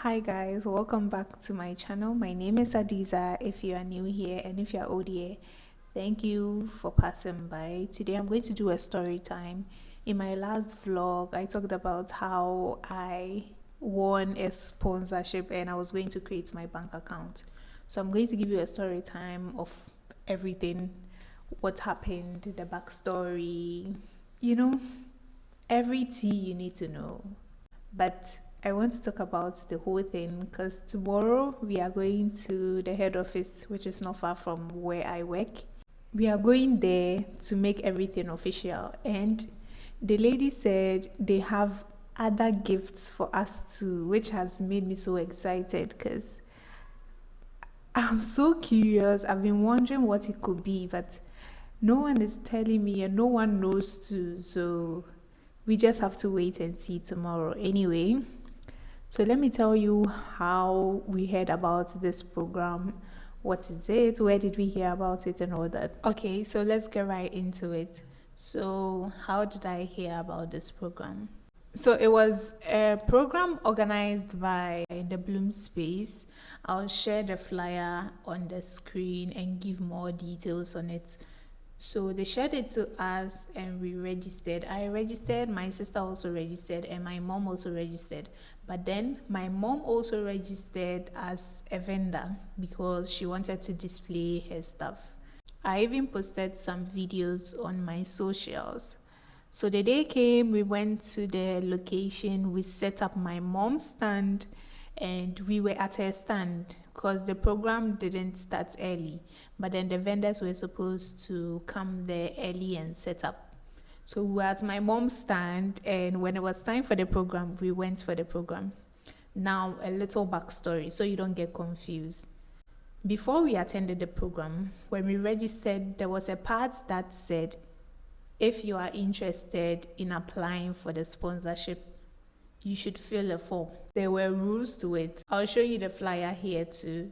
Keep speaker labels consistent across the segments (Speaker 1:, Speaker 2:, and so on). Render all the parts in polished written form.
Speaker 1: Hi guys, welcome back to my channel. My name is Adiza if you are new here, and if you are old here, thank you for passing by. Today I'm going to do a story time. In my last vlog, I talked about how I won a sponsorship and I was going to create my bank account. So I'm going to give you a story time of everything, what happened, the backstory, every tea you need to know. But I want to talk about the whole thing because tomorrow we are going to the head office, which is not far from where I work. We are going there to make everything official, and the lady said they have other gifts for us too, which has made me so excited because I'm so curious. I've been wondering what it could be, but no one is telling me and no one knows too. So we just have to wait and see tomorrow. Anyway, so let me tell you how we heard about this program. What is it? Where did we hear about it and all that? Okay, so let's get right into it. So how did I hear about this program? So it was a program organized by the Bloom Space. I'll share the flyer on the screen and give more details on it. So they shared it to us and we registered. I registered, my sister also registered, and my mom also registered. But then my mom also registered as a vendor because she wanted to display her stuff. I even posted some videos on my socials. So the day came, we went to the location, we set up my mom's stand, and we were at her stand because the program didn't start early, but then the vendors were supposed to come there early and set up. So we were at my mom's stand, and when it was time for the program, we went for the program. Now, a little backstory so you don't get confused. Before we attended the program, when we registered, there was a part that said, if you are interested in applying for the sponsorship, you should fill a form. There were rules to it. I'll show you the flyer here too.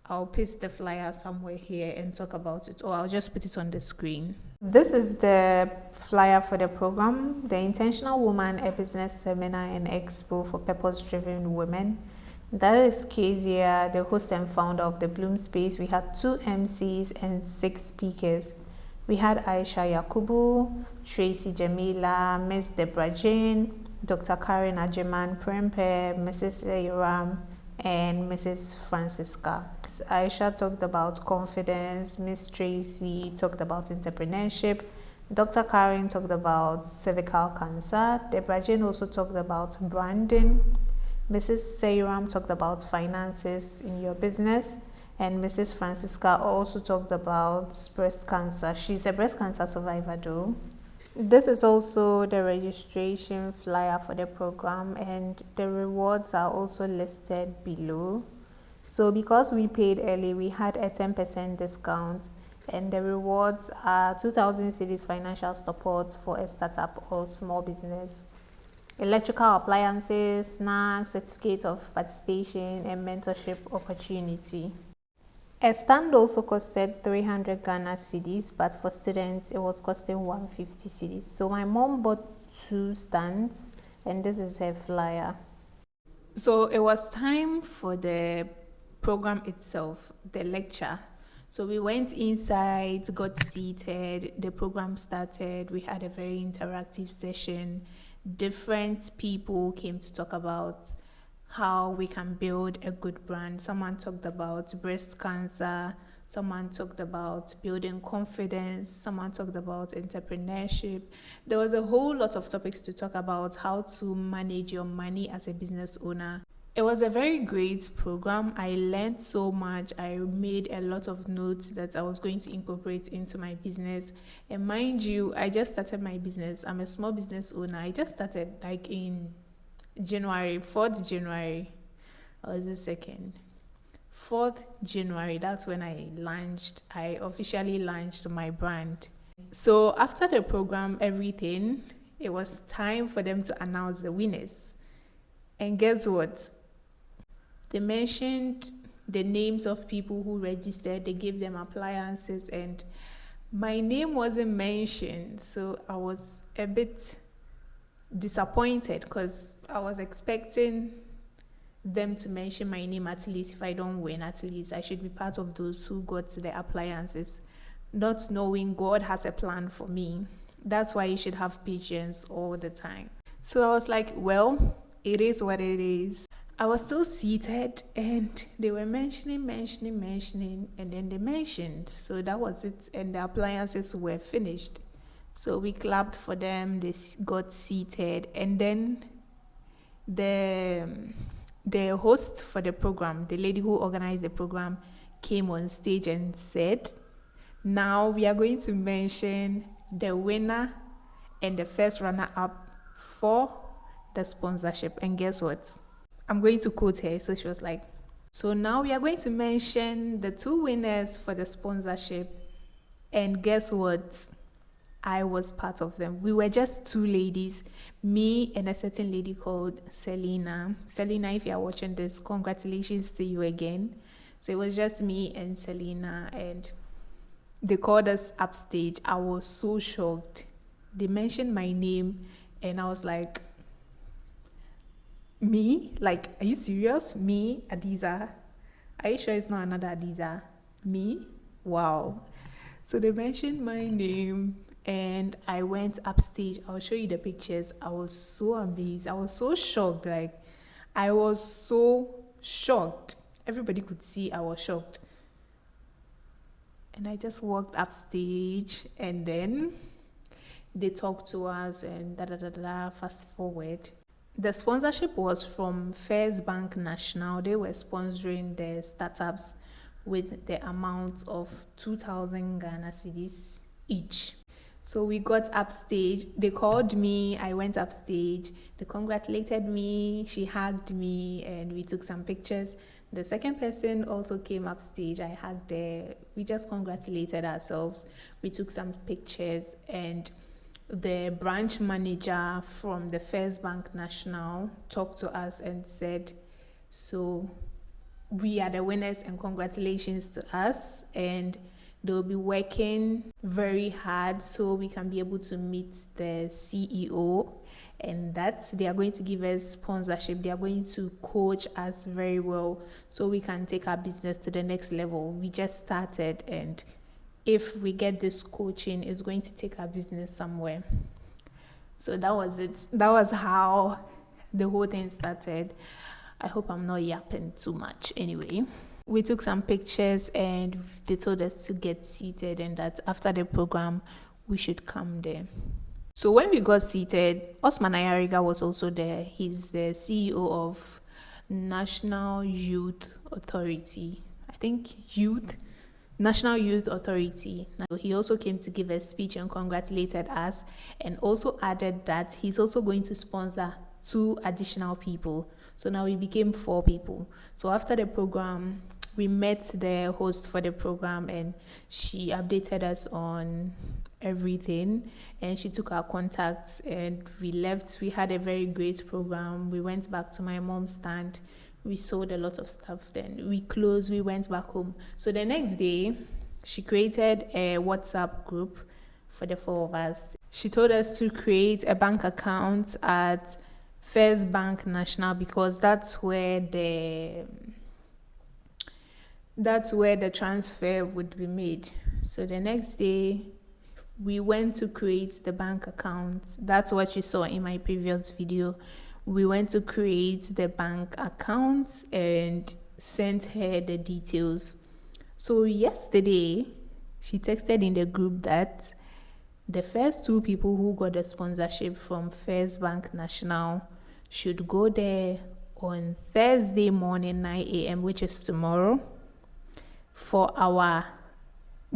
Speaker 1: I'll paste the flyer somewhere here and talk about it, or I'll just put it on the screen. This is the flyer for the program, the Intentional Woman, a business seminar and expo for purpose-driven women. That is Kezia, the host and founder of the Bloom Space. We had 2 MCs and 6 speakers. We had Aisha Yakubu, Tracy Jamila, Ms. Deborah Jane, Dr. Karen Ajeman Prempe, Mrs. Ayram, and Mrs. Francisca. Aisha talked about confidence, Ms. Tracy talked about entrepreneurship, Dr. Karen talked about cervical cancer, Deborah Jane also talked about branding, Mrs. Sayram talked about finances in your business, and Mrs. Francisca also talked about breast cancer. She's a breast cancer survivor though. This is also the registration flyer for the program, and the rewards are also listed below. So because we paid early, we had a 10% discount, and the rewards are 2,000 cedis financial support for a startup or small business, electrical appliances, snacks, certificate of participation, and mentorship opportunity. A stand also costed 300 Ghana cedis, but for students it was costing 150 cedis. So my mom bought 2 stands, and this is her flyer. So it was time for the program itself, the lecture. So we went inside, got seated, the program started, we had a very interactive session. Different people came to talk about how we can build a good brand. Someone talked about breast cancer, someone talked about building confidence, someone talked about entrepreneurship. There was a whole lot of topics to talk about, how to manage your money as a business owner. It was a very great program. I learned so much. I made a lot of notes that I was going to incorporate into my business. And mind you, I just started my business. I'm a small business owner. I just started like in January, 4th January, or is it 2nd? 4th January, that's when I officially launched my brand. So after the program, everything, it was time for them to announce the winners. And guess what? They mentioned the names of people who registered, they gave them appliances, and my name wasn't mentioned. So I was a bit disappointed because I was expecting them to mention my name at least. If I don't win, at least I should be part of those who got the appliances, not knowing God has a plan for me. That's why you should have patience all the time. So I was like, well, it is what it is. I was still seated and they were mentioning, and then they mentioned. So that was it. And the appliances were finished. So we clapped for them, they got seated, and then the the host for the program, the lady who organized the program, came on stage and said, now we are going to mention the winner and the first runner-up for the sponsorship. And guess what? I'm going to quote her. So she was like, so now we are going to mention the two winners for the sponsorship. And guess what? I was part of them. We were just two ladies, me and a certain lady called Selena. Selena, if you are watching this, congratulations to you again. So it was just me and Selena, and they called us upstage. I was so shocked. They mentioned my name, and I was like, me? Like, are you serious? Me, Adiza? Are you sure it's not another Adiza? Me? Wow. So they mentioned my name and I went upstage. I'll show you the pictures. I was so amazed. I was so shocked. Like, I was so shocked. Everybody could see I was shocked. And I just walked upstage and then they talked to us and fast forward. The sponsorship was from First Bank National. They were sponsoring the startups with the amount of 2,000 Ghana cedis each. So we got upstage. They called me. I went upstage. They congratulated me. She hugged me and we took some pictures. The second person also came upstage. I hugged her. We just congratulated ourselves. We took some pictures, and the branch manager from the First Bank National talked to us and said, so we are the winners and congratulations to us, and they'll be working very hard so we can be able to meet the CEO, and that they are going to give us sponsorship. They are going to coach us very well so we can take our business to the next level. We just started, and if we get this coaching, it's going to take our business somewhere. So that was it. That was how the whole thing started. I hope I'm not yapping too much. Anyway, we took some pictures and they told us to get seated and that after the program, we should come there. So when we got seated, Osman Ayariga was also there. He's the CEO of National Youth Authority. I think National Youth Authority. Now, he also came to give a speech and congratulated us, and also added that he's also going to sponsor 2 additional people. So now we became 4 people. So after the program, we met the host for the program and she updated us on everything and she took our contacts and we left. We had a very great program. We went back to my mom's stand. We sold a lot of stuff. Then we closed, we went back home. So the next day, she created a WhatsApp group for the 4 of us. She told us to create a bank account at First Bank National because that's where the transfer would be made. So the next day, we went to create the bank account. That's what you saw in my previous video. We went to create the bank account and sent her the details. So yesterday, she texted in the group that the first 2 people who got the sponsorship from First Bank National should go there on Thursday morning, 9 a.m., which is tomorrow, for our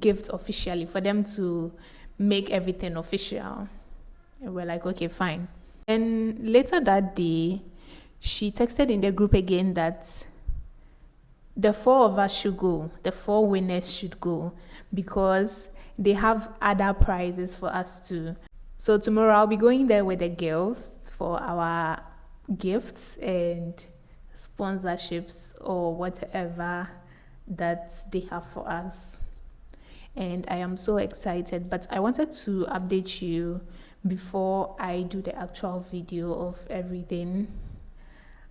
Speaker 1: gift officially, for them to make everything official. And we're like, okay, fine. And later that day, she texted in the group again that the 4 of us should go, the 4 winners should go, because they have other prizes for us too. So tomorrow I'll be going there with the girls for our gifts and sponsorships or whatever that they have for us. And I am so excited, but I wanted to update you before I do the actual video of everything.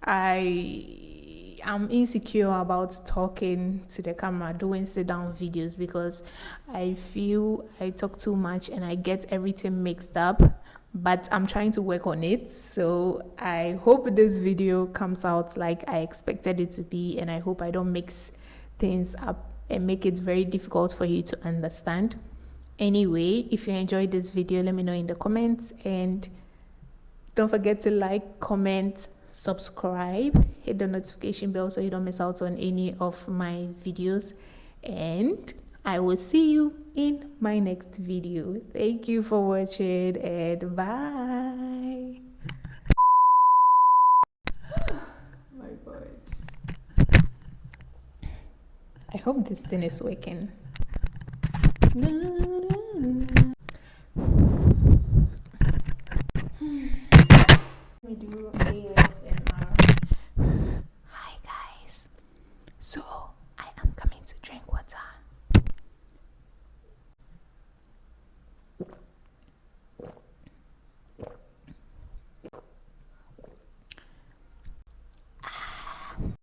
Speaker 1: I I'm insecure about talking to the camera, doing sit down videos, because I feel I talk too much and I get everything mixed up. But I'm trying to work on it. So I hope this video comes out like I expected it to be, and I hope I don't mix things up and make it very difficult for you to understand. Anyway, if you enjoyed this video, let me know in the comments, and don't forget to like, comment, subscribe, hit the notification bell so you don't miss out on any of my videos, and I will see you in my next video. Thank you for watching, and bye. My God. I hope this thing is working.